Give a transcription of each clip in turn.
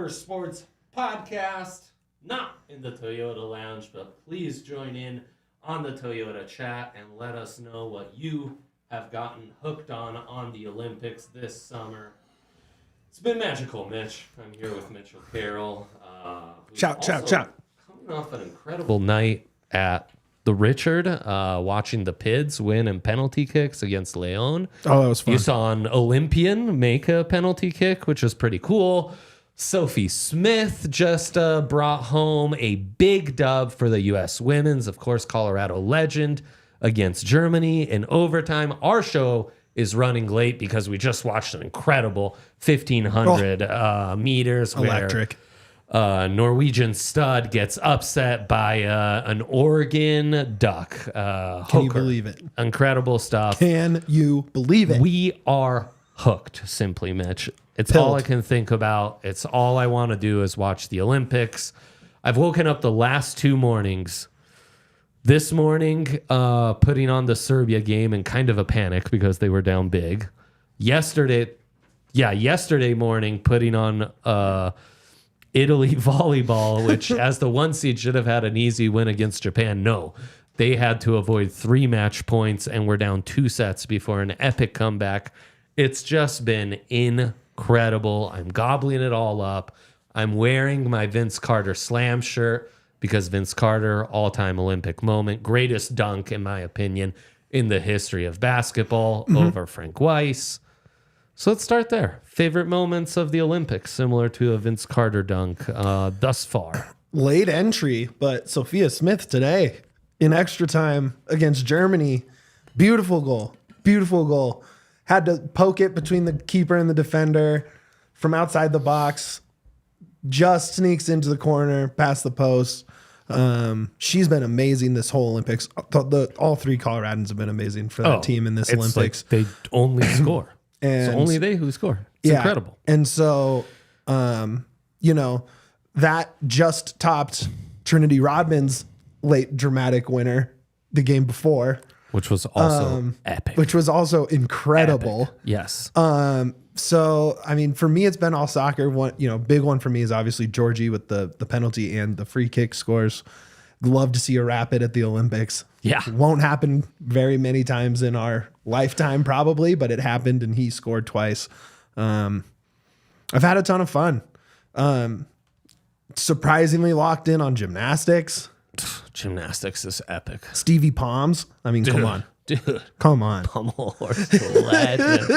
Sports podcast, not in the Toyota Lounge, but please join in on the Toyota chat and let us know what you have gotten hooked on the Olympics this summer. It's been magical, Mitch. I'm here with Mitchell Carroll. Shout. Coming off an incredible night at the Richard, watching the Pids win in penalty kicks against Leon. Oh, that was fun. You saw an Olympian make a penalty kick, which was pretty cool. Sophie Smith just brought home a big dub for the U.S. women's. Of course, Colorado legend against Germany in overtime. Our show is running late because we just watched an incredible 1,500 meters. Electric. Where Norwegian stud gets upset by an Oregon duck. Can you believe it? Incredible stuff. Can you believe it? We are hooked, simply, Mitch. It's all I can think about. It's all I want to do is watch the Olympics. I've woken up the last 2 mornings. This morning, putting on the Serbia game in kind of a panic because they were down big. Yesterday morning, putting on Italy volleyball, which as the 1 seed should have had an easy win against Japan. No, they had to avoid 3 match points and were down 2 sets before an epic comeback. It's just been incredible. I'm gobbling it all up. I'm wearing my Vince Carter Slam shirt because Vince Carter, all-time Olympic moment, greatest dunk, in my opinion, in the history of basketball over Frank Weiss. So let's start there. Favorite moments of the Olympics, similar to a Vince Carter dunk thus far. Late entry, but Sophia Smith today in extra time against Germany. Beautiful goal. Beautiful goal. Had to poke it between the keeper and the defender from outside the box. Just sneaks into the corner, past the post. She's been amazing this whole Olympics. All 3 Coloradans have been amazing for that team in this Olympics. Like they only score. And it's only they who score. It's incredible. And so, that just topped Trinity Rodman's late dramatic winner the game before. Which was also epic. Which was also incredible. Epic. Yes. So, I mean, for me, it's been all soccer. Big one for me is obviously Georgie with the penalty and the free kick scores. Love to see a rapid at the Olympics. Yeah. It won't happen very many times in our lifetime, probably, but it happened and he scored twice. I've had a ton of fun. Surprisingly locked in on gymnastics. Gymnastics is epic. Stevie Palms. I mean, come on. Dude. Come on. Pommel horse legend.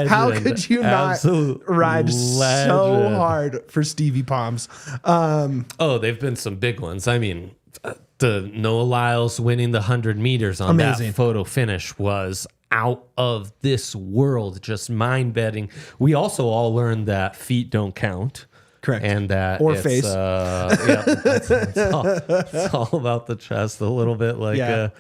How could you not ride so hard for Stevie Palms? They've been some big ones. I mean, the Noah Lyles winning the 100 meters on amazing. That photo finish was out of this world, just mind-bending. We also all learned that feet don't count. Correct. And that or it's, face. It's all about the chest, a little bit like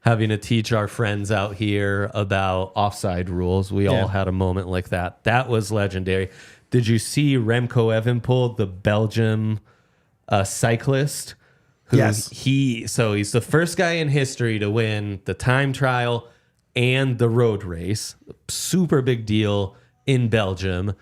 having to teach our friends out here about offside rules. We all had a moment like that. That was legendary. Did you see Remco Evenepoel, the Belgium cyclist? Yes. He's the first guy in history to win the time trial and the road race. Super big deal in Belgium.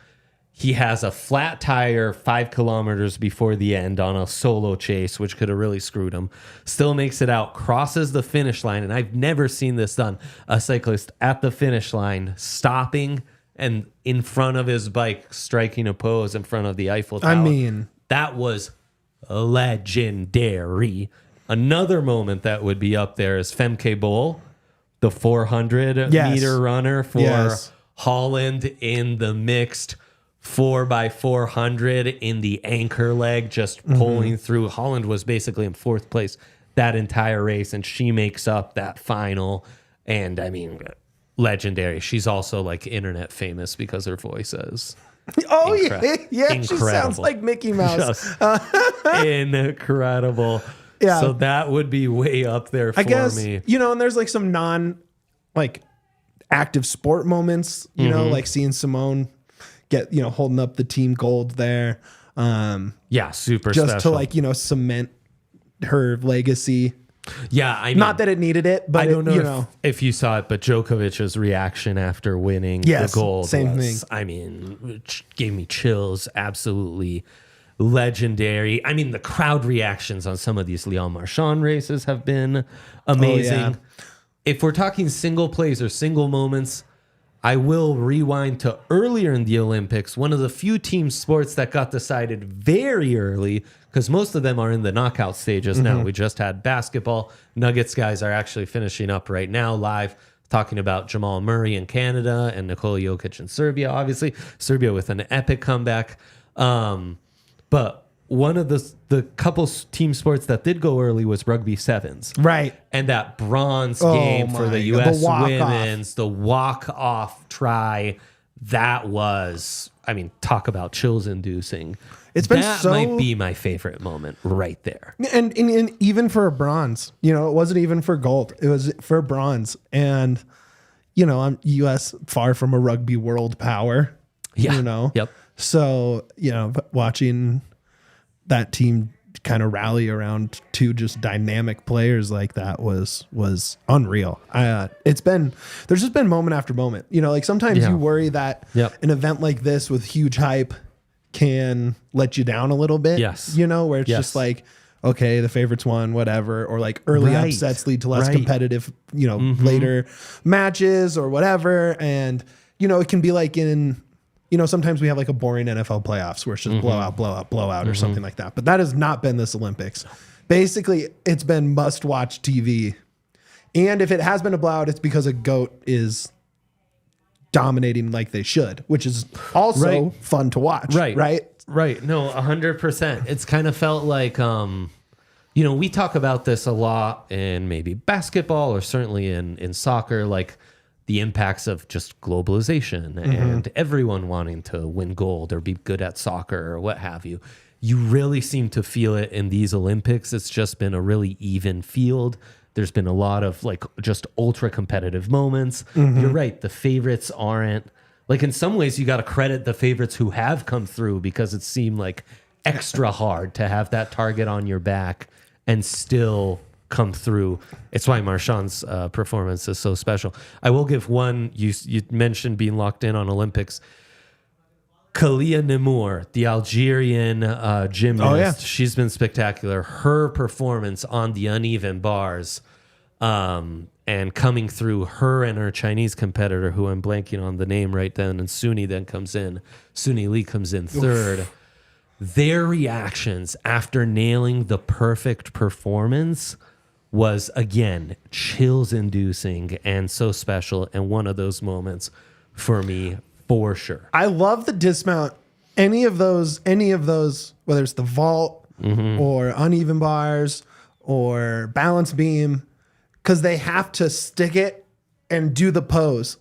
He has a flat tire 5 kilometers before the end on a solo chase, which could have really screwed him. Still makes it out, crosses the finish line, and I've never seen this done. A cyclist at the finish line stopping and in front of his bike striking a pose in front of the Eiffel Tower. I mean, that was legendary. Another moment that would be up there is Femke Bol, the 400 meter runner for Holland in the mixed 4x400 in the anchor leg, just pulling through. Holland was basically in 4th place that entire race, and she makes up that final. And I mean, legendary. She's also like internet famous because her voice is Oh, yeah. She Incredible. sounds like Mickey Mouse. Incredible. Yeah. So that would be way up there for I guess, me. and there's like some active sport moments, like seeing Simone get, holding up the team gold there. Yeah, super just special. to cement her legacy. Yeah, I mean, not that it needed it, but I don't know if you saw it, but Djokovic's reaction after winning the gold same was, thing. I mean, gave me chills. Absolutely legendary. I mean, the crowd reactions on some of these Leon Marchand races have been amazing. Oh, yeah. If we're talking single plays or single moments, I will rewind to earlier in the Olympics, one of the few team sports that got decided very early, because most of them are in the knockout stages now. We just had basketball. Nuggets guys are actually finishing up right now live, talking about Jamal Murray in Canada and Nikola Jokic in Serbia, obviously. Serbia with an epic comeback. But one of the couple team sports that did go early was rugby sevens. Right. And that bronze game for the U.S. women's, the walk-off try, that was, I mean, talk about chills-inducing. That might be my favorite moment right there. And even for a bronze, it wasn't even for gold. It was for bronze. And, I'm U.S. far from a rugby world power. Yeah. Yep. So, watching that team kind of rally around two just dynamic players like that was unreal. There's just been moment after moment, like sometimes you worry that an event like this with huge hype can let you down a little bit. Yes. Where it's just like, okay, the favorites won, whatever, or like early upsets lead to less competitive, later matches or whatever. And, it can be like in, sometimes we have like a boring NFL playoffs where it's just blowout or something like that. But that has not been this Olympics. Basically, it's been must-watch TV. And if it has been a blowout, it's because a GOAT is dominating like they should, which is also fun to watch. Right. No, 100%. It's kind of felt like, we talk about this a lot in maybe basketball or certainly in soccer, like the impacts of just globalization and everyone wanting to win gold or be good at soccer or what have you. You really seem to feel it in these Olympics. It's just been a really even field. There's been a lot of like just ultra competitive moments. You're right. The favorites aren't like, in some ways you got to credit the favorites who have come through, because it seemed like extra hard to have that target on your back and still come through. It's why Marchand's performance is so special. I will give one, you mentioned being locked in on Olympics. Kalia Nemour, the Algerian gymnast, she's been spectacular. Her performance on the uneven bars and coming through, her and her Chinese competitor, who I'm blanking on the name right then, and Suni then comes in. Suni Lee comes in third. Oof. Their reactions after nailing the perfect performance was, again, chills-inducing and so special, and one of those moments for me, for sure. I love the dismount. Any of those, whether it's the vault or uneven bars or balance beam, because they have to stick it and do the pose,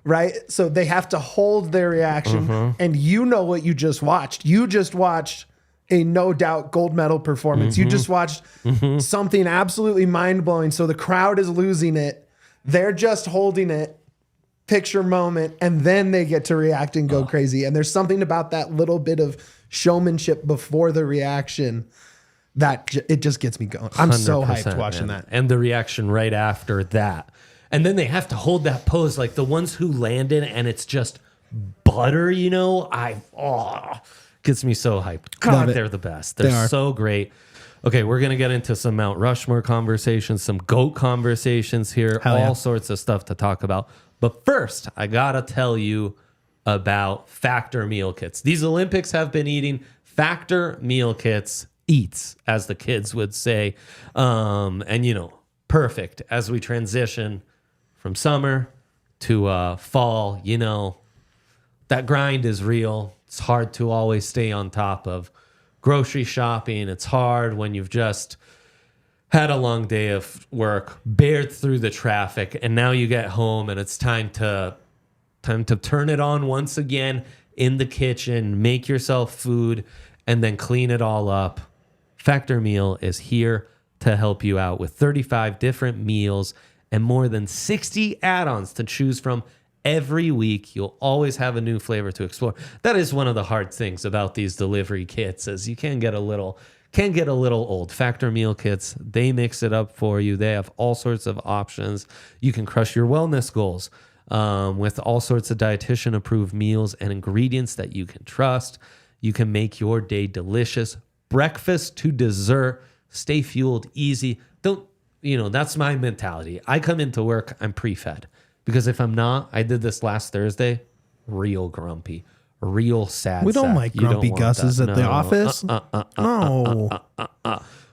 right? So they have to hold their reaction, and what you just watched. You just watched a no doubt gold medal performance. You just watched something absolutely mind blowing. So the crowd is losing it. They're just holding it, picture moment, and then they get to react and go crazy. And there's something about that little bit of showmanship before the reaction that it just gets me going. I'm so hyped watching that. And the reaction right after that. And then they have to hold that pose, like the ones who landed and it's just butter, gets me so hyped. God, they're the best. They're so great. Okay, we're going to get into some Mount Rushmore conversations, some GOAT conversations here, all sorts of stuff to talk about. But first, I got to tell you about Factor meal kits. These Olympics have been eating Factor meal kits, eats, as the kids would say. And, perfect as we transition from summer to fall. That grind is real. It's hard to always stay on top of grocery shopping. It's hard when you've just had a long day of work, bared through the traffic, and now you get home and it's time to turn it on once again in the kitchen, make yourself food, and then clean it all up. Factor Meal is here to help you out with 35 different meals and more than 60 add-ons to choose from every week. You'll always have a new flavor to explore. That is one of the hard things about these delivery kits, is you can get a little old. Factor Meal kits, they mix it up for you. They have all sorts of options. You can crush your wellness goals with all sorts of dietitian approved meals and ingredients that you can trust. You can make your day delicious, breakfast to dessert. Stay fueled, easy. That's my mentality. I come into work, I'm pre-fed. Because if I'm not, I did this last Thursday, real grumpy, real sad. We don't like grumpy Gus's at the office. No.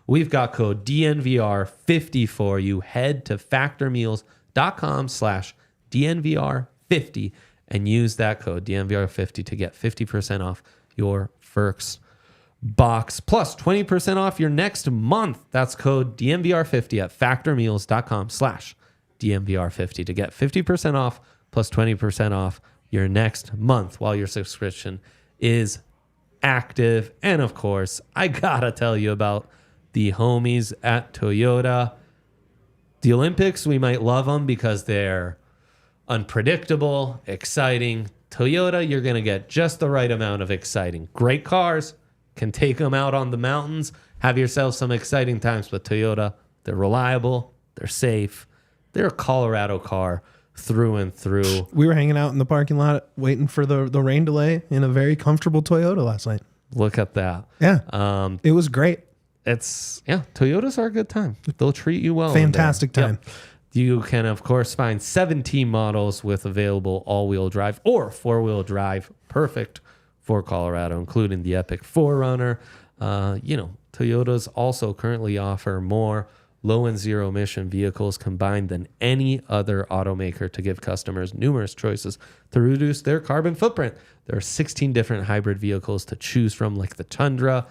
We've got code DNVR50 for you. Head to factormeals.com/DNVR50 and use that code DNVR50 to get 50% off your first box plus 20% off your next month. That's code DNVR50 at factormeals.com/DNVR50 to get 50% off plus 20% off your next month while your subscription is active. And of course, I gotta tell you about the homies at Toyota. The Olympics, we might love them because they're unpredictable, exciting. Toyota, you're gonna get just the right amount of exciting. Great cars, can take them out on the mountains. Have yourself some exciting times with Toyota. They're reliable. They're safe. They're a Colorado car through and through. We were hanging out in the parking lot waiting for the rain delay in a very comfortable Toyota last night. Look at that. Yeah. It was great. Toyotas are a good time. They'll treat you well. Fantastic time. Yep. You can, of course, find 17 models with available all-wheel drive or four-wheel drive. Perfect for Colorado, including the Epic 4Runner. Toyotas also currently offer more low and zero emission vehicles combined than any other automaker to give customers numerous choices to reduce their carbon footprint. There are 16 different hybrid vehicles to choose from, like the Tundra,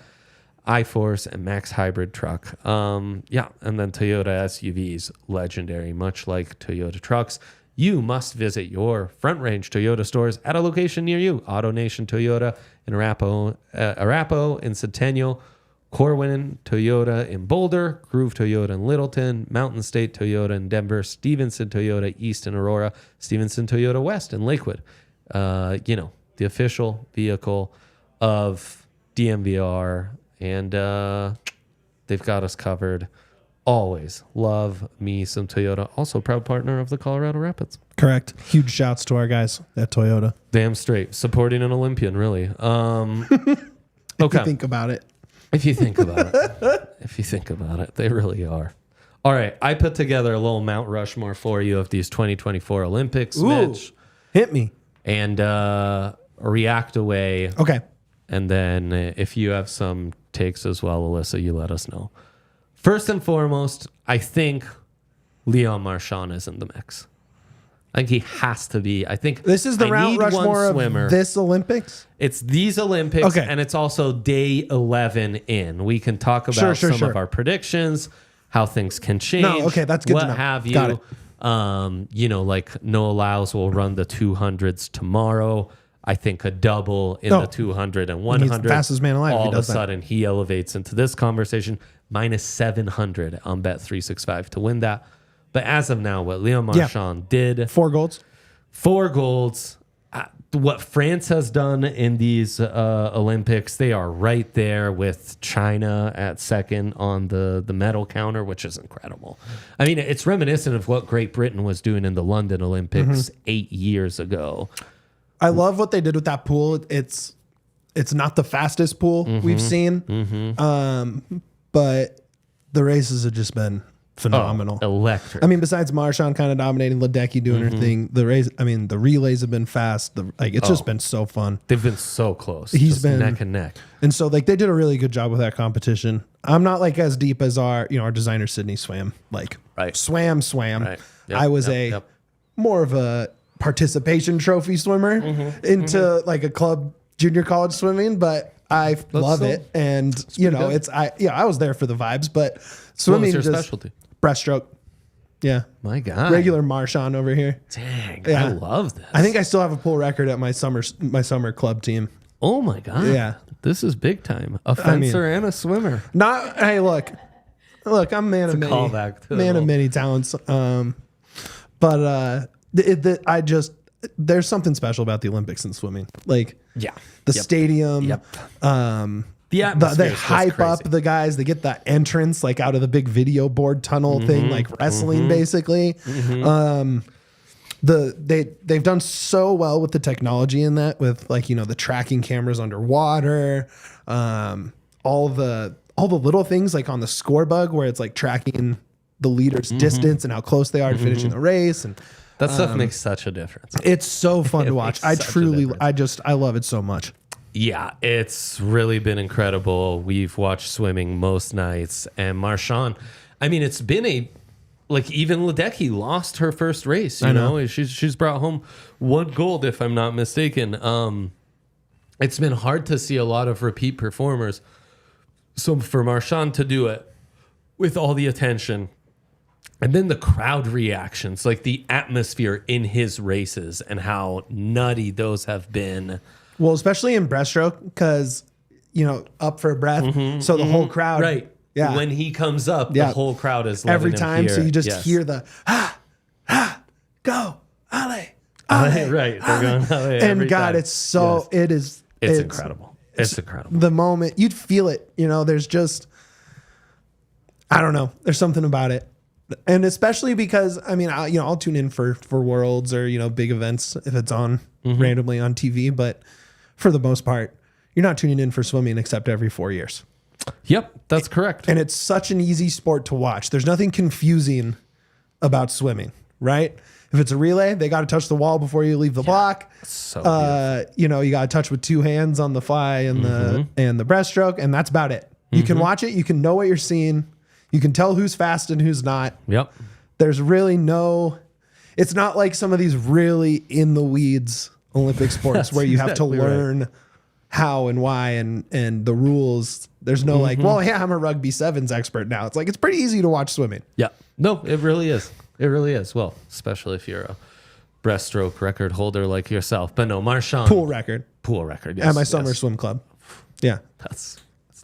iForce, and Max hybrid truck. And then Toyota SUVs, legendary, much like Toyota trucks. You must visit your Front Range Toyota stores at a location near you. AutoNation Toyota in Arapahoe in Centennial, Corwin Toyota in Boulder, Groove Toyota in Littleton, Mountain State Toyota in Denver, Stevenson Toyota East in Aurora, Stevenson Toyota West in Lakewood. The official vehicle of DNVR, and they've got us covered. Always love me some Toyota. Also proud partner of the Colorado Rapids. Correct. Huge shouts to our guys at Toyota. Damn straight. Supporting an Olympian, really. If you think about it. If you think about it, they really are. All right. I put together a little Mount Rushmore for you of these 2024 Olympics, Mitch. Hit me. And react away. Okay. And then if you have some takes as well, Alyssa, you let us know. First and foremost, I think Leon Marchand is in the mix. I think he has to be. I think this is the Mount Rushmore of this Olympics. It's these Olympics, okay. And it's also day 11 in. We can talk about some of our predictions, how things can change. No, okay, that's good. What have you? Got it. Like Noah Lyles will run the 200s tomorrow. I think a double in the 200 and 100. He's the fastest man alive. All of a sudden, he elevates into this conversation. Minus 700 on Bet365 to win that. But as of now, what Leon Marchand did. 4 golds. 4 golds. What France has done in these Olympics, they are right there with China at second on the medal counter, which is incredible. I mean, it's reminiscent of what Great Britain was doing in the London Olympics 8 years ago. I love what they did with that pool. It's not the fastest pool we've seen, but the races have just been phenomenal. Electric. I mean, besides Marchand kind of dominating, Ledecky doing her thing, the relays have been fast. It's just been so fun. They've been so close. He's been neck and neck. And so they did a really good job with that competition. I'm not as deep as our designer Sydney swam. Swam. Right. Yep, I was more of a participation trophy swimmer into a club junior college swimming, but I love it. And I was there for the vibes, but swimming, what was your specialty? Breaststroke. Yeah. My God. Regular Marchand over here. Dang. Yeah. I love this. I think I still have a pool record at my summer club team. Oh my God. Yeah. This is big time. A fencer and a swimmer. Hey, look, I'm a man of many. Callback to Man of many talents. There's something special about the Olympics and swimming. Like, Yeah. the stadium. Yep. They hype up the guys. They get that entrance like out of the big video board tunnel thing, like wrestling, basically. They've done so well with the technology in that, with like, the tracking cameras underwater, all the little things like on the score bug where it's like tracking the leader's distance and how close they are to finishing the race, and that stuff makes such a difference. it's so fun to watch. I love it so much. Yeah, it's really been incredible. We've watched swimming most nights, and Marchand, I mean, it's been even Ledecky lost her first race. You know, she's brought home 1 gold, if I'm not mistaken. It's been hard to see a lot of repeat performers. So for Marchand to do it with all the attention, and then the crowd reactions, like the atmosphere in his races and how nutty those have been. Well, especially in breaststroke, because, up for breath. So the whole crowd. Right. Yeah. When he comes up, the whole crowd is loving every him time. here. So you just hear the, go, Ale. Right. They're going And God, it's incredible. It's incredible. The moment you'd feel it, there's just, I don't know. There's something about it. And especially because, I mean, I'll tune in for Worlds or, big events if it's on randomly on TV. But for the most part, you're not tuning in for swimming except every 4 years. Yep, that's correct. And it's such an easy sport to watch. There's nothing confusing about swimming, right? If it's a relay, they got to touch the wall before you leave the block. So you got to touch with 2 hands on the fly and the breaststroke, and that's about it. You can watch it. You can know what you're seeing. You can tell who's fast and who's not. Yep. There's really it's not like some of these really in the weeds Olympic sports where you have to learn how and why and the rules. There's no I'm a rugby sevens expert now. It's like, it's pretty easy to watch swimming. Yeah. No, it really is. It really is. Well, especially if you're a breaststroke record holder like yourself. But no, Marchand. Pool record. Yes. At my summer swim club. Yeah.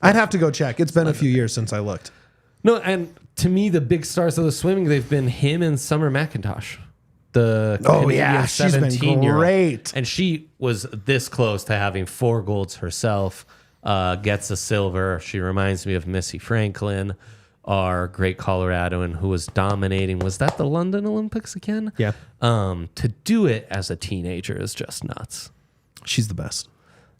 I'd have to go check. It's been a few years since I looked. No, and to me, the big stars of the swimming, they've been him and Summer McIntosh. The Canadian she's been 17-year-old. great. And she was this close to having 4 golds herself, gets a silver. She reminds me of Missy Franklin, our great Coloradoan who was dominating. Was that the London Olympics again? Yeah. To do it as a teenager is just nuts. She's the best.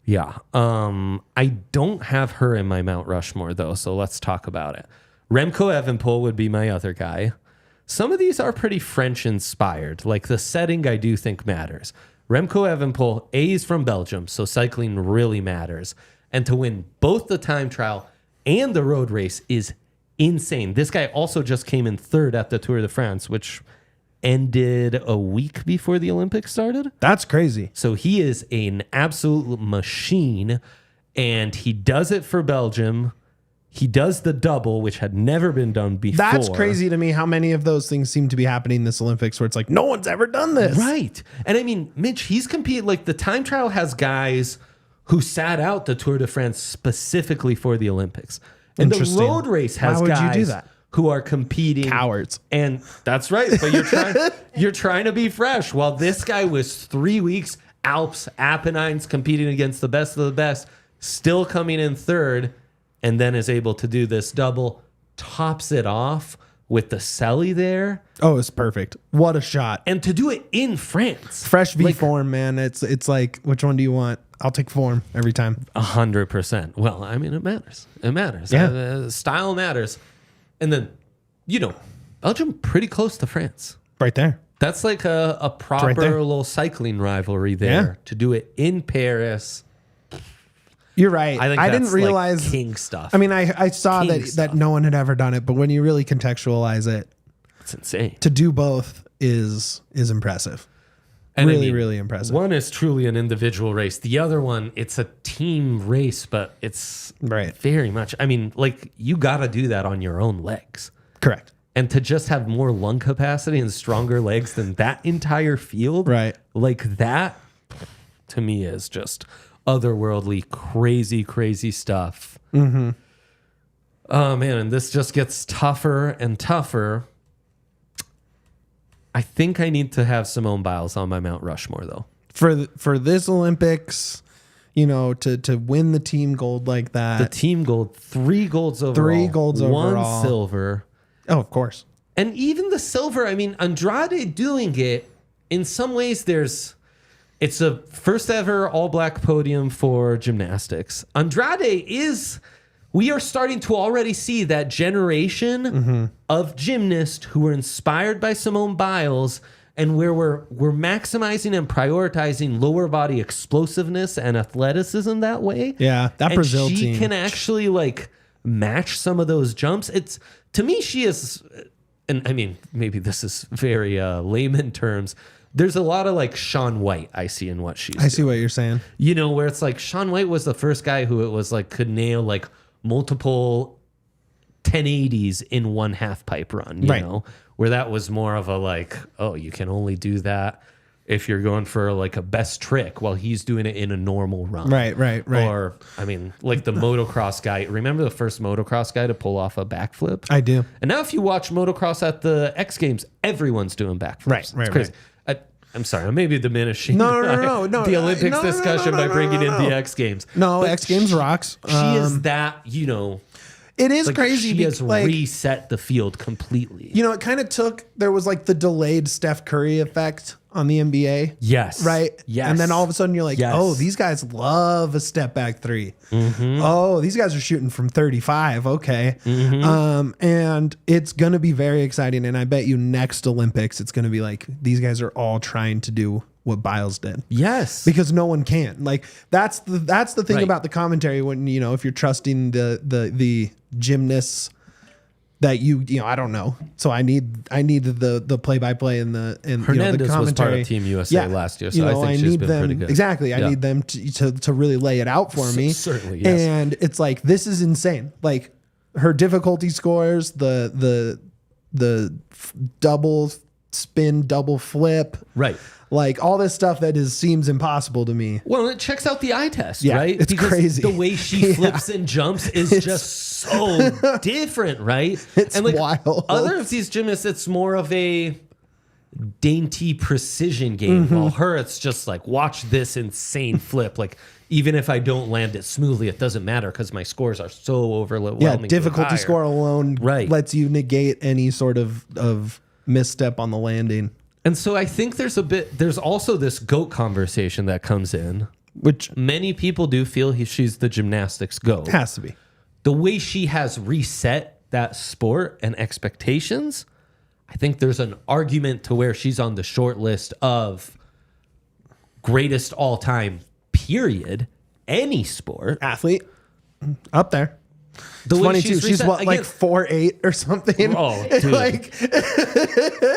Yeah. I don't have her in my Mount Rushmore, though, so let's talk about it. Remco Evenepoel would be my other guy. Some of these are pretty French-inspired. Like the setting, I do think matters. Remco Evenepoel, is from Belgium, so cycling really matters. And to win both the time trial and the road race is insane. This guy also just came in 3rd at the Tour de France, which ended a week before the Olympics started. That's crazy. So he is an absolute machine, and he does it for Belgium. He does the double, which had never been done before. That's crazy to me how many of those things seem to be happening this Olympics where it's like, no one's ever done this. Right. And I mean, Mitch, he's competing. Like the time trial has guys who sat out the Tour de France specifically for the Olympics. And the road race has guys who are competing. Cowards. And that's right. But you're trying to be fresh. While this guy was 3 weeks, Alps, Apennines, competing against the best of the best, still coming in 3rd. And then is able to do this double, tops it off with the celly there. Oh, it's perfect. What a shot. And to do it in France. Fresh V form, man. It's like, which one do you want? I'll take form every time. 100%. Well, I mean, it matters. It matters. Yeah. Style matters. And then, Belgium pretty close to France. Right there. That's like a proper little cycling rivalry there. Yeah. To do it in Paris. You're right. I think I didn't realize like king stuff. I mean, I saw that no one had ever done it, but when you really contextualize it, it's insane. To do both is impressive. And really, really impressive. One is truly an individual race. The other one, it's a team race, but it's very much. I mean, like you got to do that on your own legs. Correct. And to just have more lung capacity and stronger legs than that entire field, Right. like that, to me is just otherworldly, crazy, crazy stuff. Mm-hmm. Oh, man, and this just gets tougher and tougher. I think I need to have Simone Biles on my Mount Rushmore, though. For this Olympics, you know, to win the team gold like that. The team gold, 3 golds overall. 1 silver. Oh, of course. And even the silver, I mean, Andrade doing it, in some ways it's a first ever all black podium for gymnastics. Andrade we are starting to already see that generation of gymnasts who were inspired by Simone Biles, and where we're maximizing and prioritizing lower body explosiveness and athleticism that way. Yeah, that and Brazil she team can actually like match some of those jumps. It's, to me, she is, and I mean, maybe this is very layman terms. There's a lot of like Shaun White I see in what she's I see what you're saying. You know, where it's like Shaun White was the first guy who it was like could nail like multiple 1080s in one half pipe run, you know, where that was more of a like, oh, you can only do that if you're going for like a best trick while he's doing it in a normal run. Right. Or, I mean, like the motocross guy. Remember the first motocross guy to pull off a backflip? I do. And now if you watch motocross at the X Games, everyone's doing backflips. Right. It's crazy. I'm sorry, I may be diminishing No. the Olympics discussion by bringing in the X Games. No, But X Games rocks. She is that, you know. It is Like crazy. She has like, reset the field completely. You know, it kind of there was like the delayed Steph Curry effect on the NBA. Yes. Right? Yes. And then all of a sudden you're like, Yes. oh, these guys love a step back 3. Mm-hmm. Oh, these guys are shooting from 35. Okay. Mm-hmm. And it's going to be very exciting. And I bet you next Olympics, it's going to be like, these guys are all trying to do what Biles did. Yes. Because no one can. Like that's the thing Right. about the commentary when, you know, if you're trusting the gymnasts that you know, I don't know. So I need the play by play and the Hernandez the commentary. was part of Team USA last year, so you know, I think she's been them, pretty good. Exactly. I Yeah. need them to really lay it out for me. Certainly, yes. And it's like, this is insane. Like her difficulty scores, the double spin, double flip. Right. Like all this stuff that seems impossible to me. Well, it checks out the eye test, Yeah, right? it's crazy. The way she flips and jumps is just so different, right? It's and like wild. Other of these gymnasts, it's more of a dainty precision game. While her, it's just like, watch this insane flip. Like, even if I don't land it smoothly, it doesn't matter because my scores are so overwhelming. Yeah, difficulty score alone lets you negate any sort of misstep on the landing. And so I think there's also this GOAT conversation that comes in, Which many people do feel she's the gymnastics GOAT. has to be. The way she has reset that sport and expectations, I think there's an argument to where she's on the short list of greatest all time, period, any sport. Athlete up there. The It's way funny too. She's what, like 4'8" or something? Oh, dude. Like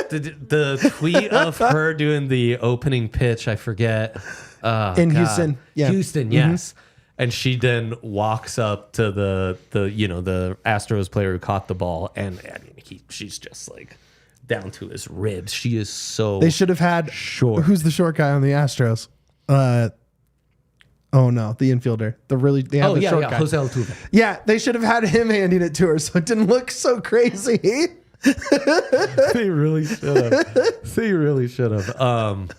the tweet of her doing the opening pitch, I forget. in Houston. Yeah. Houston, yes. And she then walks up to the Astros player who caught the ball, and I mean, she's just like down to his ribs. She is so. They should have had short. Who's the short guy on the Astros? Oh no, the infielder. They have the short guy. Jose Altuve. Yeah, they should have had him handing it to her so it didn't look so crazy. They really should have.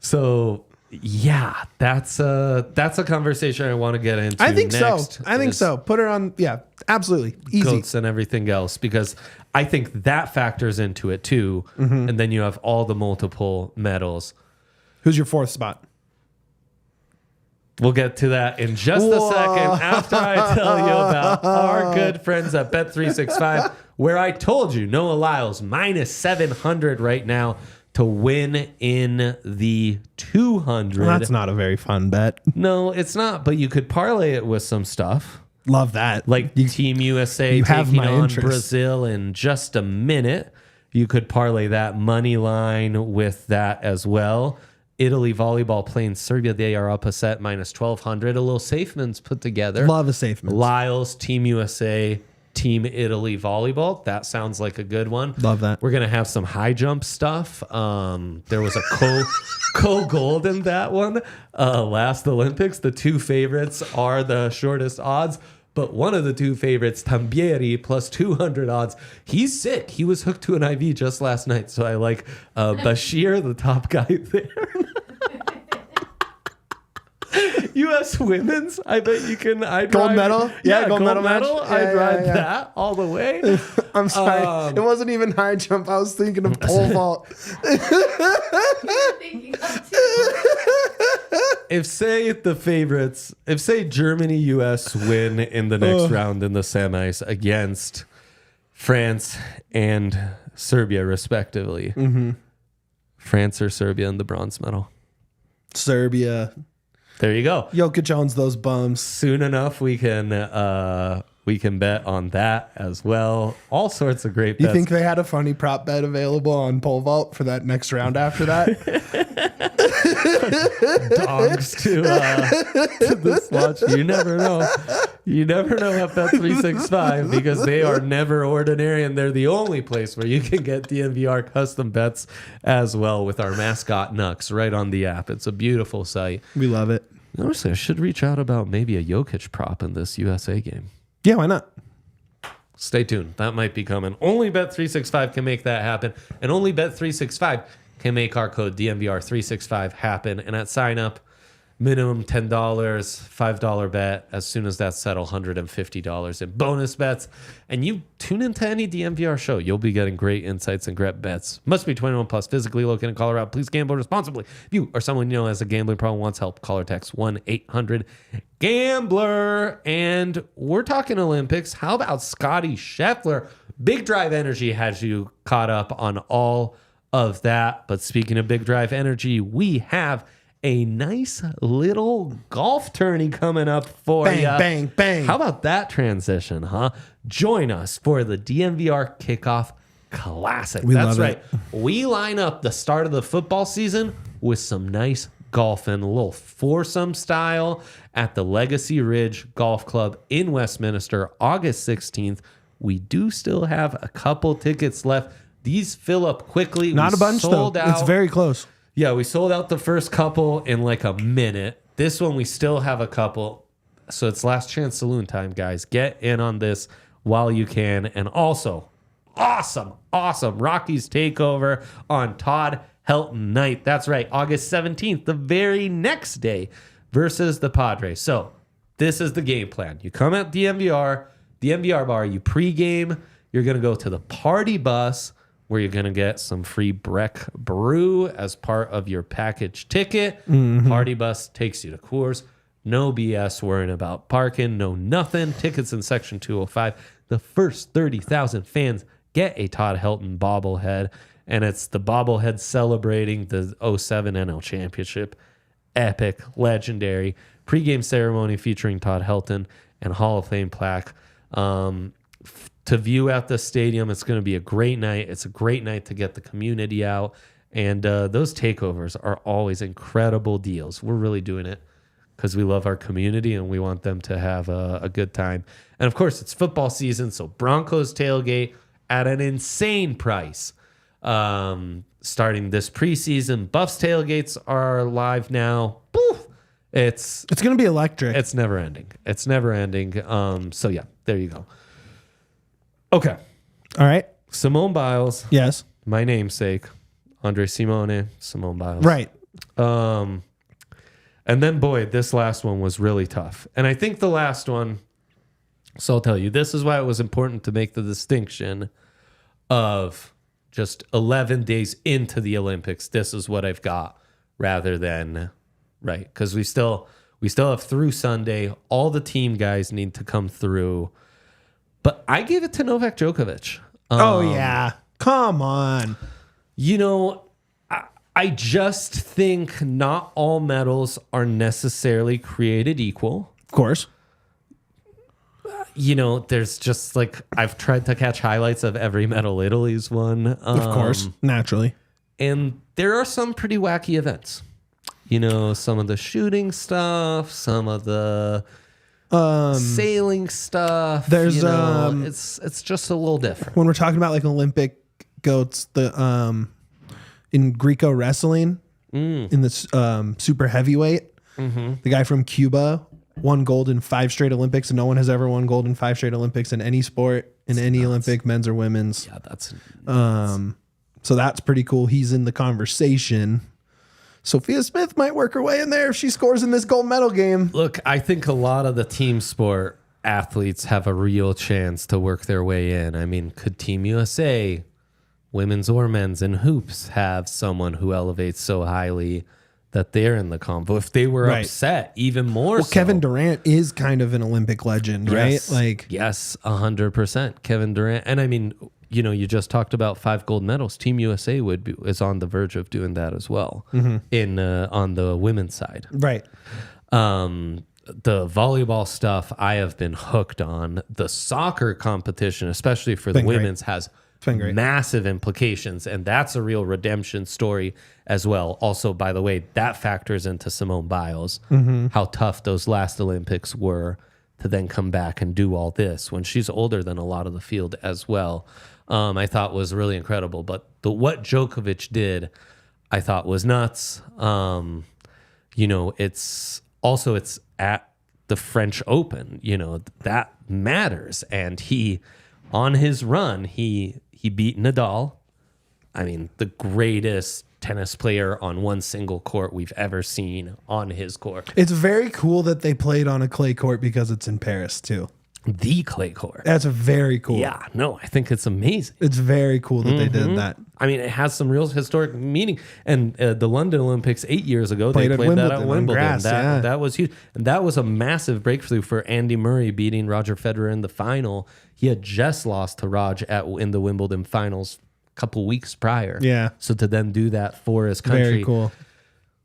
So yeah, that's a conversation I want to get into. I think next. so. I think so. Put her on. Yeah, absolutely. Easy. Goats and everything else, because I think that factors into it too. And then you have all the multiple medals. Who's your 4th spot? We'll get to that in just a second after I tell you about our good friends at Bet365, where I told you Noah Lyles minus 700 right now to win in the 200. Well, that's not a very fun bet. No, it's not, but you could parlay it with some stuff. Love that. Like Team USA taking on Brazil in just a minute. You could parlay that money line with that as well. Italy volleyball playing Serbia. They are up a set minus 1,200. A little Safeman's put together. Love a Safeman's. Lyles, Team USA, Team Italy volleyball. That sounds like a good one. Love that. We're gonna have some high jump stuff. There was a co-gold in that one last Olympics. The two favorites are the shortest odds, but one of the two favorites, Tambieri, plus 200 odds. He's sick. He was hooked to an IV just last night. So I like Bashir, the top guy there. U.S. women's, I bet you can. Gold medal? Yeah, gold medal match. I'd ride that all the way. I'm sorry. It wasn't even high jump. I was thinking of pole vault. If say Germany, U.S. win in the next round in the semis against France and Serbia, respectively, France or Serbia in the bronze medal? Serbia. There you go. Jokic owns those bums. Soon enough, we can bet on that as well. All sorts of great bets. You think they had a funny prop bet available on pole vault for that next round after that? Dogs to this watch. You never know. You never know at Bet365 because they are never ordinary, and they're the only place where you can get DNVR custom bets as well with our mascot Nux right on the app. It's a beautiful site. We love it. Honestly, I should reach out about maybe a Jokic prop in this USA game. Yeah, why not? Stay tuned. That might be coming. Only Bet365 can make that happen, and only Bet365 can make our code DNVR365 happen. And at sign up, minimum $10, $5 bet. As soon as that's settled, $150 in bonus bets. And you tune into any DNVR show, you'll be getting great insights and great bets. Must be 21 plus, physically located in Colorado. Please gamble responsibly. If you or someone you know has a gambling problem, wants help, call or text 1-800-GAMBLER. And we're talking Olympics. How about Scotty Scheffler? Big Drive Energy has you caught up on all of that. But speaking of Big Drive Energy, we have a nice little golf tourney coming up for you. Bang, bang, bang. How about that transition, huh? Join us for the DNVR Kickoff Classic. That's right. We line up the start of the football season with some nice golfing, a little foursome style at the Legacy Ridge Golf Club in Westminster, August 16th. We do still have a couple tickets left. These fill up quickly. Not a bunch, though. It's very close. Yeah, we sold out the first couple in like a minute. This one, we still have a couple. So it's last chance saloon time, guys. Get in on this while you can. And also, awesome Rockies takeover on Todd Helton night. That's right, August 17th, the very next day versus the Padres. So this is the game plan. You come at DNVR bar, you pregame. You're going to go to the party bus, where you're going to get some free Breck brew as part of your package ticket. Party bus takes you to Coors. No BS worrying about parking. No nothing. Tickets in section 205. The first 30,000 fans get a Todd Helton bobblehead, and it's the bobblehead celebrating the 07 NL Championship. Epic, legendary pregame ceremony featuring Todd Helton and Hall of Fame plaque. To view at the stadium, it's going to be a great night. It's a great night to get the community out. And those takeovers are always incredible deals. We're really doing it because we love our community and we want them to have a good time. And of course, it's football season, so Broncos tailgate at an insane price. Starting this preseason, Buffs tailgates are live now. Poof! It's going to be electric. It's never ending. So yeah, there you go. Okay. All right. Simone Biles. Yes. My namesake. Andre Simone. Simone Biles. Right. And then, boy, this last one was really tough. And I think the last one, so I'll tell you, this is why it was important to make the distinction of just 11 days into the Olympics. This is what I've got rather than, right? Because we still have through Sunday. All the team guys need to come through. But I gave it to Novak Djokovic. Oh, yeah. Come on. You know, I just think not all medals are necessarily created equal. Of course. You know, there's just like, I've tried to catch highlights of every medal Italy's won. Of course. Naturally. And there are some pretty wacky events. You know, some of the shooting stuff, some of the sailing stuff. There's it's just a little different. When we're talking about like Olympic goats, in Greco wrestling, in the super heavyweight, the guy from Cuba won gold in 5 straight Olympics, and no one has ever won gold in 5 straight Olympics in any sport, in any Olympic, men's or women's. Yeah, that's so that's pretty cool. He's in the conversation. Sophia Smith might work her way in there if she scores in this gold medal game. Look, I think a lot of the team sport athletes have a real chance to work their way in. I mean, could Team USA, women's or men's, in hoops have someone who elevates so highly that they're in the combo? If they were upset, even more so. Kevin Durant is kind of an Olympic legend, Yes. right? Like, yes, 100%. Kevin Durant. And I mean, you just talked about 5 gold medals. Team USA is on the verge of doing that as well in on the women's side. right. The volleyball stuff I have been hooked on. The soccer competition, especially for the women's, has massive implications, and that's a real redemption story as well. Also, by the way, that factors into Simone Biles, how tough those last Olympics were to then come back and do all this when she's older than a lot of the field as well. I thought was really incredible. But what Djokovic did, I thought was nuts. It's at the French Open, that matters. And on his run, he beat Nadal. I mean, the greatest tennis player on one single court we've ever seen on his court. It's very cool that they played on a clay court because it's in Paris too. The clay court. That's very cool. Yeah, no, I think it's amazing. It's very cool that they did that. I mean, it has some real historic meaning. And the London Olympics 8 years ago, they played that at Wimbledon. Grass, that was huge. And that was a massive breakthrough for Andy Murray beating Roger Federer in the final. He had just lost to Raj in the Wimbledon finals a couple weeks prior. Yeah. So to then do that for his country. Very cool.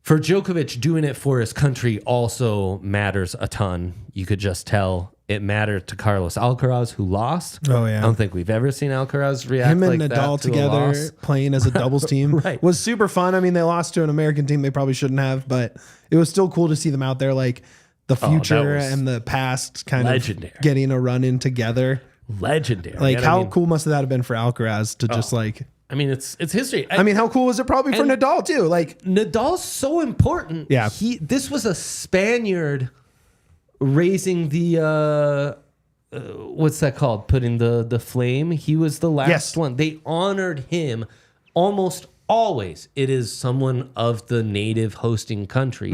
For Djokovic, doing it for his country also matters a ton. You could just tell it mattered to Carlos Alcaraz, who lost. Oh, yeah. I don't think we've ever seen Alcaraz react Him and like Nadal that to a together loss. playing as a doubles team Right. was super fun. I mean, they lost to an American team they probably shouldn't have, but it was still cool to see them out there, like the future and the past kind legendary. of getting a run in together. Legendary. Like, And how cool must that have been for Alcaraz to just like... I mean, it's history. I mean, how cool was it probably for Nadal too? Like, Nadal's so important. Yeah. This was a Spaniard raising the what's that called? Putting the flame. He was the last one. They honored him almost always. It is someone of the native hosting country.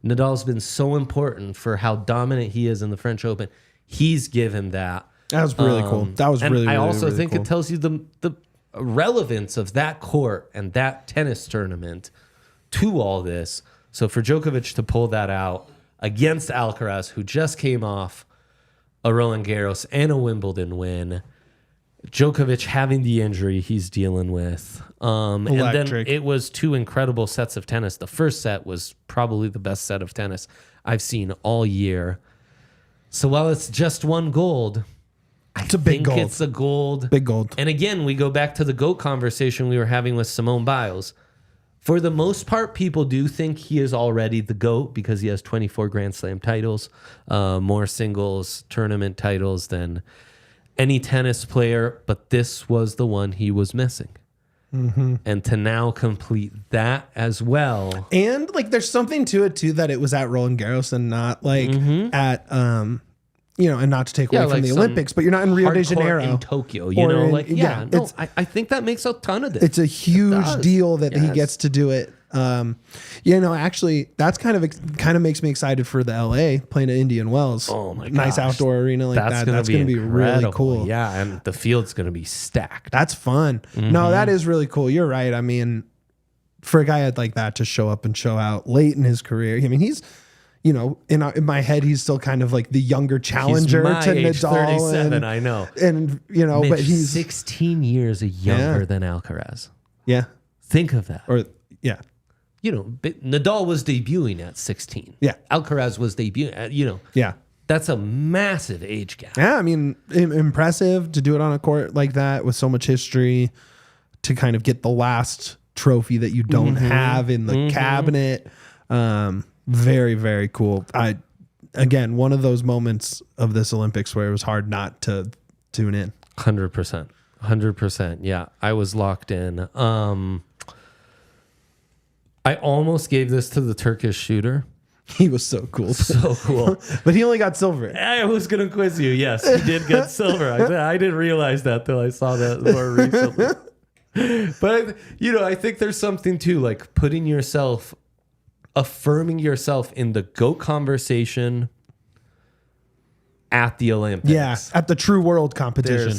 Nadal's been so important for how dominant he is in the French Open. He's given that. that was really cool. That was really, I really, also really think cool. it tells you the relevance of that court and that tennis tournament to all this. So for Djokovic to pull that out against Alcaraz, who just came off a Roland Garros and a Wimbledon win, Djokovic having the injury he's dealing with. And then it was 2 incredible sets of tennis. The first set was probably the best set of tennis I've seen all year. So while it's just 1 gold, It's a big gold. It's a gold. Big gold. And again, we go back to the GOAT conversation we were having with Simone Biles. For the most part, people do think he is already the GOAT because he has 24 Grand Slam titles, more singles tournament titles than any tennis player. But this was the one he was missing. And to now complete that as well. And like, there's something to it too, that it was at Roland Garros and not like at, and not to take away from the Olympics, but you're not in Rio de Janeiro. In Tokyo, I think that makes a ton of this. It's a huge deal that he gets to do it. Actually, that's kind of makes me excited for the LA playing at Indian Wells. Oh my gosh. Nice outdoor arena like that. That's going to be really cool. Yeah, and the field's going to be stacked. That's fun. No, that is really cool. You're right. I mean, for a guy like that to show up and show out late in his career, I mean, he's, in my head, he's still kind of like the younger challenger to Nadal. 37, I know. And, Mitch, but he's 16 years younger than Alcaraz. Yeah. Think of that. Or, yeah. Nadal was debuting at 16. Yeah. Alcaraz was debuting at, Yeah. That's a massive age gap. Yeah. I mean, impressive to do it on a court like that with so much history, to kind of get the last trophy that you don't have in the cabinet. Very, very cool. again, one of those moments of this Olympics where it was hard not to tune in. 100%. 100%. Yeah, I was locked in. I almost gave this to the Turkish shooter. He was so cool. So cool. But he only got silver. I was going to quiz you. Yes, he did get silver. I didn't realize that till I saw that more recently. But, I think there's something too, like affirming yourself in the GOAT conversation at the Olympics. Yeah, at the true world competition.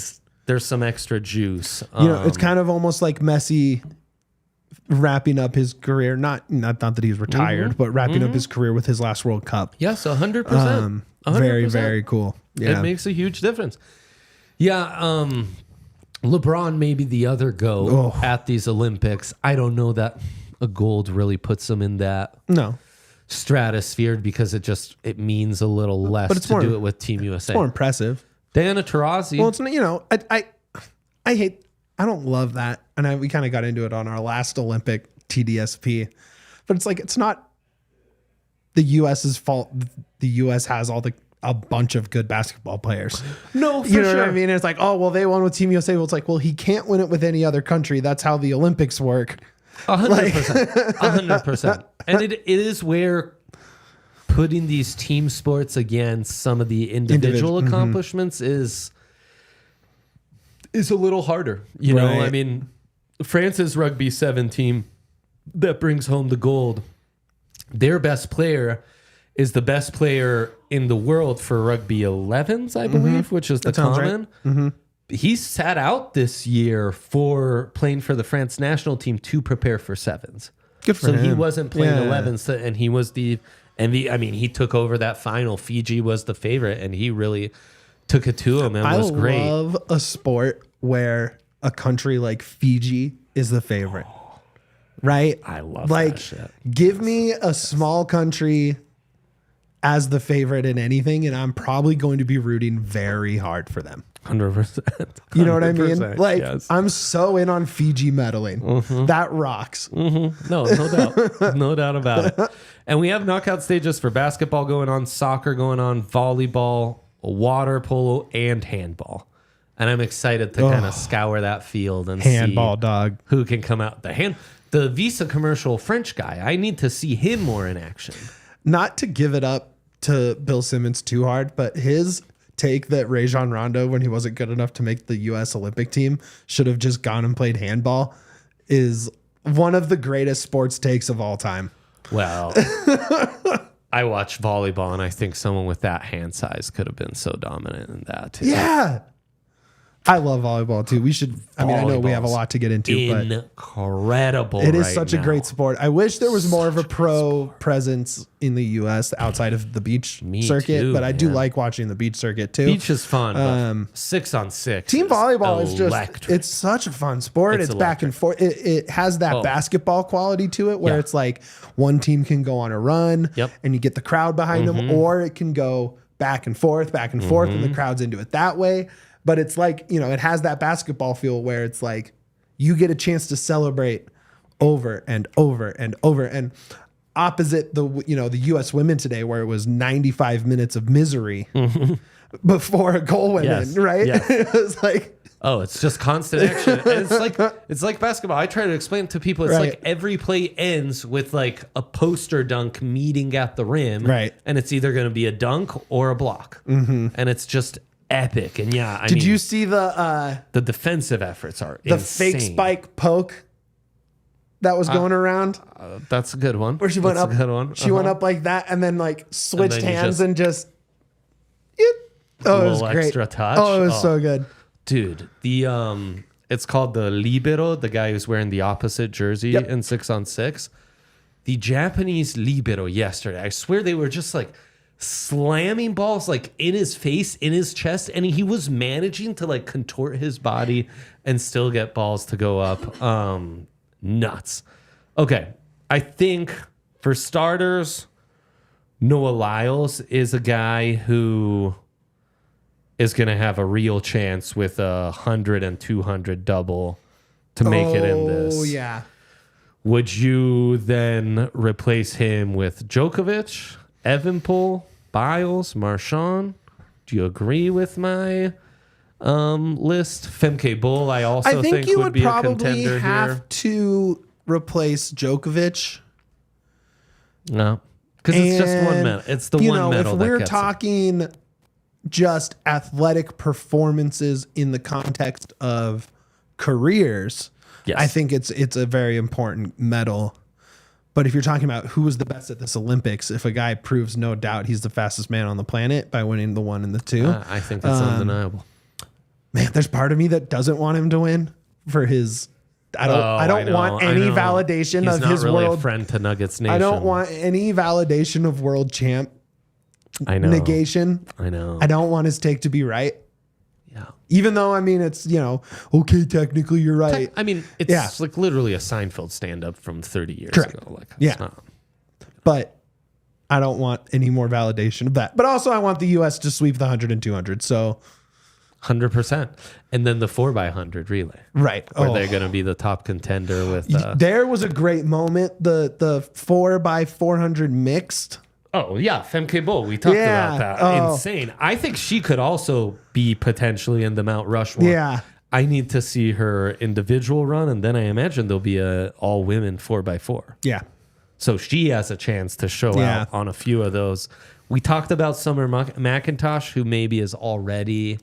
There's some extra juice. It's kind of almost like Messi wrapping up his career, not that he's retired, but wrapping up his career with his last World Cup. Yes, 100%. Very, very cool. Yeah. It makes a huge difference. Yeah, LeBron may be the other GOAT at these Olympics. I don't know that a gold really puts him in that stratosphere because it means a little less but it's to more, do it with Team USA. It's more impressive. Diana Taurasi. Well, it's I don't love that, and we kind of got into it on our last Olympic TDSP, but it's like it's not the U.S.'s fault. The U.S. has a bunch of good basketball players. No, you know what I mean? It's like, oh well, they won with Team USA. Well, it's like, well, he can't win it with any other country. That's how the Olympics work. 100%. 100%. And it is where putting these team sports against some of the individual accomplishments is a little harder. You know, I mean, France's rugby 7 team that brings home the gold, their best player is the best player in the world for rugby 11s, I believe, which is the common. Right. He sat out this year for playing for the France national team to prepare for 7s. Good for him. So he wasn't playing 11s, and he was he took over that final. Fiji was the favorite, and he really took it to him and was great. I love a sport where a country like Fiji is the favorite. Right? I love that shit. Give me a small country as the favorite in anything, and I'm probably going to be rooting very hard for them. 100%. You know what I mean? Like, yes. I'm so in on Fiji medaling. That rocks. No doubt. No doubt about it. And we have knockout stages for basketball going on, soccer going on, volleyball, water polo, and handball. And I'm excited to kind of scour that field and handball, see dog. Who can come out. The Visa commercial French guy, I need to see him more in action. Not to give it up to Bill Simmons too hard, but his take that Rajon Rondo, when he wasn't good enough to make the U.S. Olympic team, should have just gone and played handball is one of the greatest sports takes of all time. Well, I watch volleyball, and I think someone with that hand size could have been so dominant in that too. Yeah. I love volleyball too. We should, I know we have a lot to get into, but incredible. It is such a great sport. I wish there was more of a pro presence in the U.S. outside of the beach circuit, but I do like watching the beach circuit too. Beach is fun. 6-on-6. Team volleyball is just, it's such a fun sport. It's back and forth. It has that basketball quality to it where it's like one team can go on a run and you get the crowd behind them, or it can go back and forth, and the crowd's into it that way. But it's like, it has that basketball feel where it's like you get a chance to celebrate over and over and over. And opposite the U.S. women today, where it was 95 minutes of misery before a goal went in, right? Yes. It was like, it's just constant action. And it's like basketball. I try to explain it to people. It's like every play ends with like a poster dunk meeting at the rim. Right. And it's either going to be a dunk or a block. And it's just epic. And did you see the defensive efforts are the insane. fake spike poke that was going around? That's a good one. Where she went up. A good one. She went up like that and then like switched hands and just it was great. Extra touch. Oh, it was so good. Dude, it's called the libero, the guy who's wearing the opposite jersey in 6-on-6. The Japanese libero yesterday, I swear they were just like slamming balls like in his face, in his chest, and he was managing to like contort his body and still get balls to go up. Nuts. Okay, I think for starters, Noah Lyles is a guy who is going to have a real chance with 100 and 200 double to make it in this. Oh, yeah. Would you then replace him with Djokovic, Evanpool? Biles, Marchand. Do you agree with my list? Femke Bull, I also think you would would be a probably contender have here. to replace Djokovic. No, because it's just one medal. It's the one medal if that we're gets talking just athletic performances in the context of careers, Yes. I think it's a very important medal. But if you're talking about who was the best at this Olympics, if a guy proves no doubt he's the fastest man on the planet by winning the 1 and the 2, I think it's undeniable. man, there's part of me that doesn't want him to win for his. I don't want any validation He's of not his really world. a friend to Nuggets Nation. I don't want any validation of world champ I know. negation. I know. I don't want his take to be right. Yeah. Even though, I mean, it's, okay, technically you're right. I mean, it's like literally a Seinfeld stand-up from 30 years Correct. ago. Like, Yeah. it's not. But I don't want any more validation of that. But also I want the U.S. to sweep the 100 and 200. So 100%. And then the 4x100 relay. right. Where they're going to be the top contender with... there was a great moment. The 4x400 mixed. Oh, yeah. Femke Bull. We talked about that. Oh. Insane. I think she could also be potentially in the Mount Rushmore. Yeah. I need to see her individual run, and then I imagine there'll be a all-women 4x4. Yeah. So she has a chance to show out on a few of those. We talked about Summer McIntosh, who maybe is already...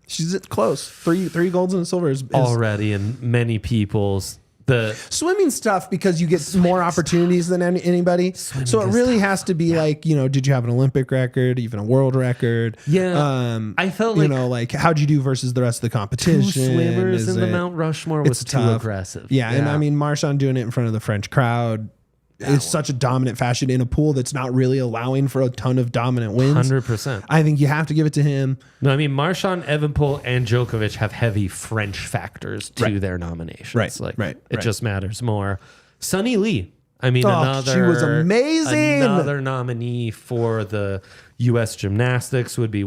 She's close. Three golds and a silver is already in many people's... The swimming stuff, because you get more opportunities than anybody. So it really has to be like, did you have an Olympic record, even a world record? Yeah. I felt like... like how'd you do versus the rest of the competition? 2 swimmers in the Mount Rushmore was too aggressive. Yeah, and I mean, Marchand doing it in front of the French crowd is such a dominant fashion in a pool that's not really allowing for a ton of dominant wins. 100%. I think you have to give it to him. No, I mean, Marchand, Evenepoel, and Djokovic have heavy French factors to their nominations. It just matters more. Sunny Lee. I mean, she was amazing. Another nominee for the U.S. gymnastics would be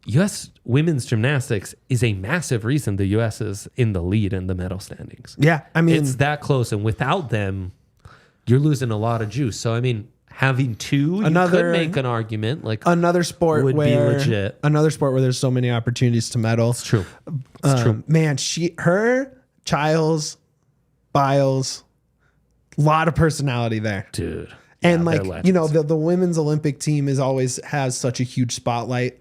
U.S. women's gymnastics is a massive reason the U.S. is in the lead in the medal standings. Yeah, I mean... It's that close, and without them, you're losing a lot of juice. So, I mean, having 2, you could make an argument. Like another sport would be legit. Another sport where there's so many opportunities to medal. It's true. It's true. Man, Childs, Biles, a lot of personality there. Dude. And the women's Olympic team has such a huge spotlight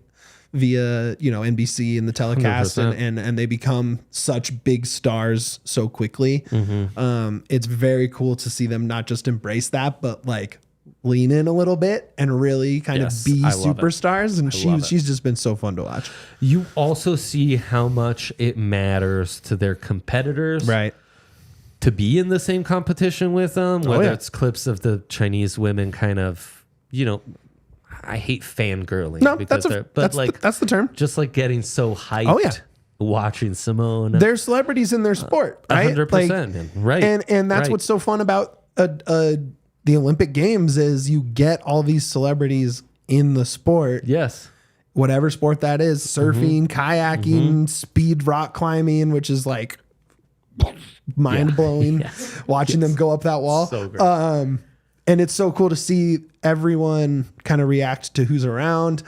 via NBC and the telecast, and they become such big stars so quickly. It's very cool to see them not just embrace that, but like lean in a little bit and really kind of be superstars. And she's just been so fun to watch. You also see how much it matters to their competitors, right, to be in the same competition with them. Whether it's clips of the Chinese women kind of, I hate fangirling. No, because that's the term. Just like getting so hyped. Watching Simone. They're celebrities in their sport, right? 100%. Right. And that's what's so fun about the Olympic Games is you get all these celebrities in the sport. Yes. Whatever sport that is, surfing, kayaking, speed rock climbing, which is like mind blowing watching them go up that wall. So great. And it's so cool to see everyone kind of react to who's around.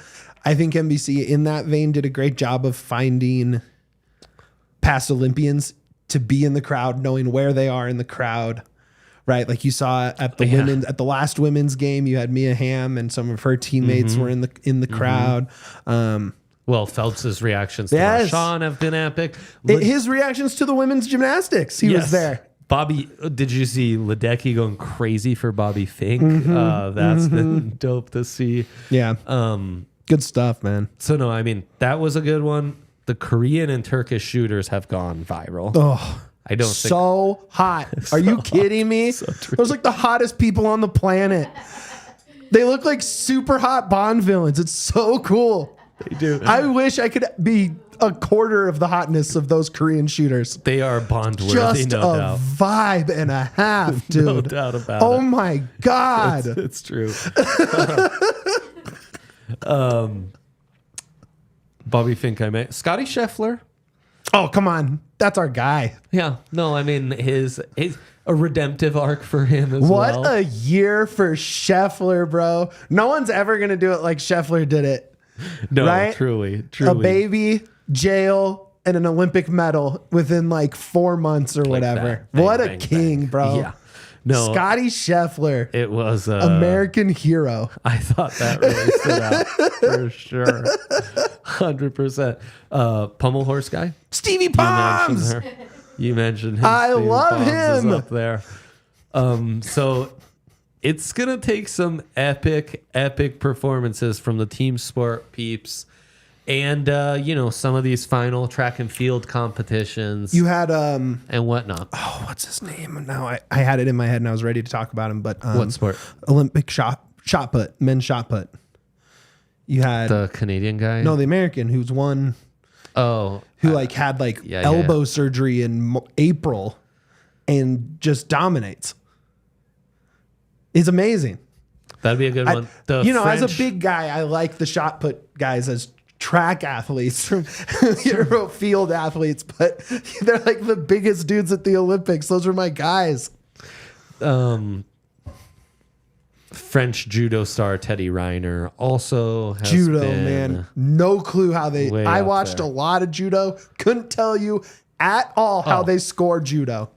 I think NBC in that vein did a great job of finding past Olympians to be in the crowd, knowing where they are in the crowd, right? Like you saw at the at the last women's game, you had Mia Hamm and some of her teammates were in the crowd. Well, Phelps's reactions to Marchand have been epic. His reactions to the women's gymnastics, he was there. Bobby, did you see Ledecky going crazy for Bobby Fink? That's been dope to see. Yeah. Good stuff, man. So no, I mean, that was a good one. The Korean and Turkish shooters have gone viral. Oh, I don't so hot. Are you kidding me? Those like the hottest people on the planet. They look like super hot Bond villains. It's so cool. They do. I wish I could be a quarter of the hotness of those Korean shooters. They are Bond worthy, just no doubt. Vibe and a half, dude. No doubt about it. Oh my God. It's true. Bobby Fink, Scotty Scheffler. Oh, come on. That's our guy. Yeah. No, I mean, his a redemptive arc for him as well. What a year for Scheffler, bro. No one's ever going to do it like Scheffler did it. No, right? truly. A baby, jail, and an Olympic medal within like 4 months or whatever. Bang, what bang, a king, bang. bro. Yeah. No, Scotty Scheffler. it was American hero. I thought that really stood out for sure. 100%. Pommel horse guy. Stevie Palms. You mentioned him. I Stevie love Palms is him. up there. So it's gonna take some epic performances from the team sport peeps, and some of these final track and field competitions. You had and whatnot. oh, what's his name? Now I had it in my head and I was ready to talk about him. But What sport? Olympic shot put, men's shot put. You had The Canadian guy. no, the American who's won. Oh, Who had elbow surgery in April and just dominates. He's amazing. that'd be a good one. As a big guy, I like the shot put guys as track athletes from field athletes, but they're like the biggest dudes at the Olympics. Those are my guys. French judo star Teddy Reiner also has Judo, been man. No clue how they. way I up watched there. a lot of judo. Couldn't tell you at all how they score judo.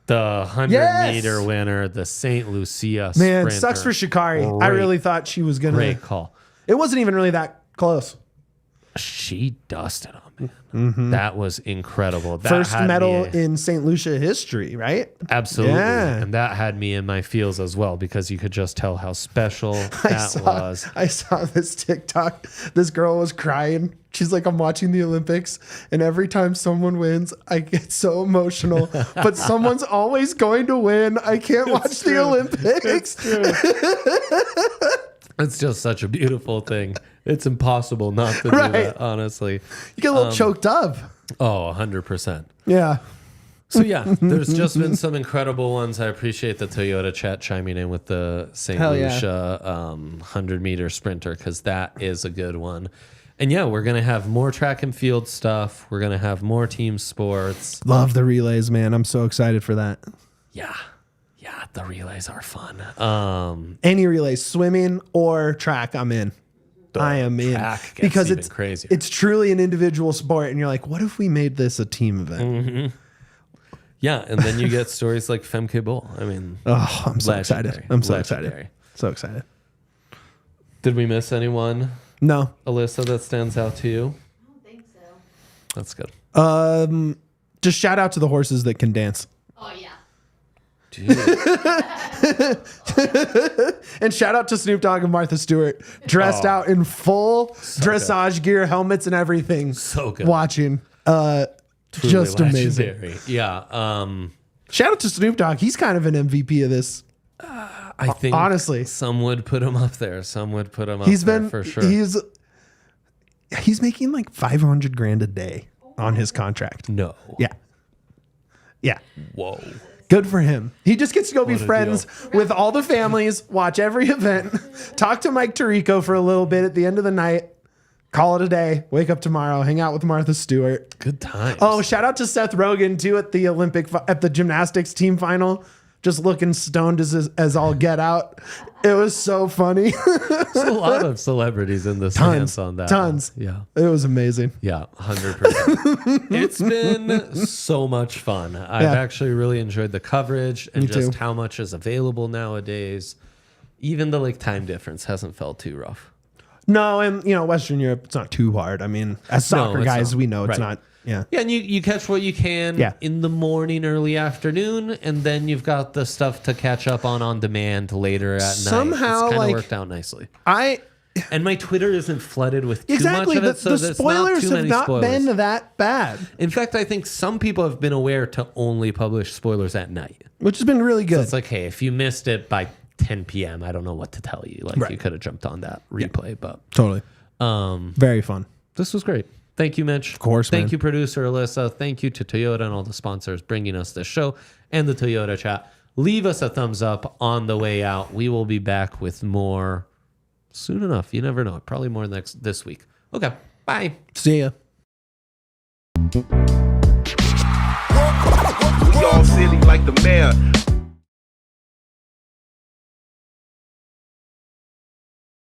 The 100 Yes! meter winner, the St. Lucia Man, sprinter. sucks for Shikari. I Great- really thought she was gonna. Great call. It wasn't even really that close. She dusted him, man. That was incredible. That First had medal me- in St. Lucia history, right? Absolutely. Yeah. And that had me in my feels as well, because you could just tell how special that was. I saw this TikTok. This girl was crying. She's like, I'm watching the Olympics, and every time someone wins, I get so emotional. But someone's always going to win. I can't watch the Olympics. It's just such a beautiful thing. It's impossible not to do Right. that, honestly. You get a little choked up. Oh, 100%. Yeah. So yeah, there's just been some incredible ones. I appreciate the Toyota chat chiming in with the St. Hell yeah. Lucia 100-meter sprinter, because that is a good one. And yeah, we're going to have more track and field stuff. We're going to have more team sports. Love the relays, man. I'm so excited for that. Yeah, the relays are fun. Any relays, swimming or track, I'm in. I am in. track gets Because even crazier. it's truly an individual sport, and you're like, what if we made this a team event? Yeah, and then you get stories like Femke Bol. I mean, Oh, I'm so legendary. excited. I'm so Legendary. excited. So excited. Did we miss anyone, No. Alyssa, that stands out to you? I don't think so. That's good. Just shout out to the horses that can dance. Oh yeah. Dude. And shout out to Snoop Dogg and Martha Stewart, dressed out in full dressage gear, helmets and everything. So good. Watching. Truly Just amazing. legendary. Yeah. Shout out to Snoop Dogg. He's kind of an MVP of this. I think Honestly. some would put him up there. Some would put him up He's there been for sure. he's making like $500,000 a day on his contract. No. Yeah. Yeah. Whoa. Good for him. He just gets to go be What a friends with all the families, watch every event, talk to Mike Tirico for a little bit at the end of the night, call it a day, wake up tomorrow, hang out with Martha Stewart. Good times. Oh, shout out to Seth Rogen too at the gymnastics team final, just looking stoned as all get out. It was so funny. There's a lot of celebrities in the stands on that. Tons. Yeah. It was amazing. Yeah, 100%. It's been so much fun. I've Yeah. actually really enjoyed the coverage and Me just too. how much is available nowadays. Even the time difference hasn't felt too rough. No, and Western Europe, it's not too hard. I mean, as soccer it's guys, not. we know it's Right. not. Yeah. Yeah, and you catch what you can Yeah. in the morning, early afternoon, and then you've got the stuff to catch up on demand later at night. Somehow, It's kind like- of worked out nicely. And my Twitter isn't flooded with too exactly much of the, it, so the there's spoilers not too have many not spoilers. been that bad, In fact, I think some people have been aware to only publish spoilers at night. which has been really good. It's like, hey, if you missed it by 10 p.m., I don't know what to tell you. Like, Right. you could have jumped on that replay, but Totally. Very fun. this was great. Thank you, Mitch. Of course, Thank man. you, producer Alyssa. Thank you to Toyota and all the sponsors bringing us this show and the Toyota chat. Leave us a thumbs up on the way out. We will be back with more soon enough. You never know. Probably more this week. Okay. Bye. See ya. y'all silly like the mayor.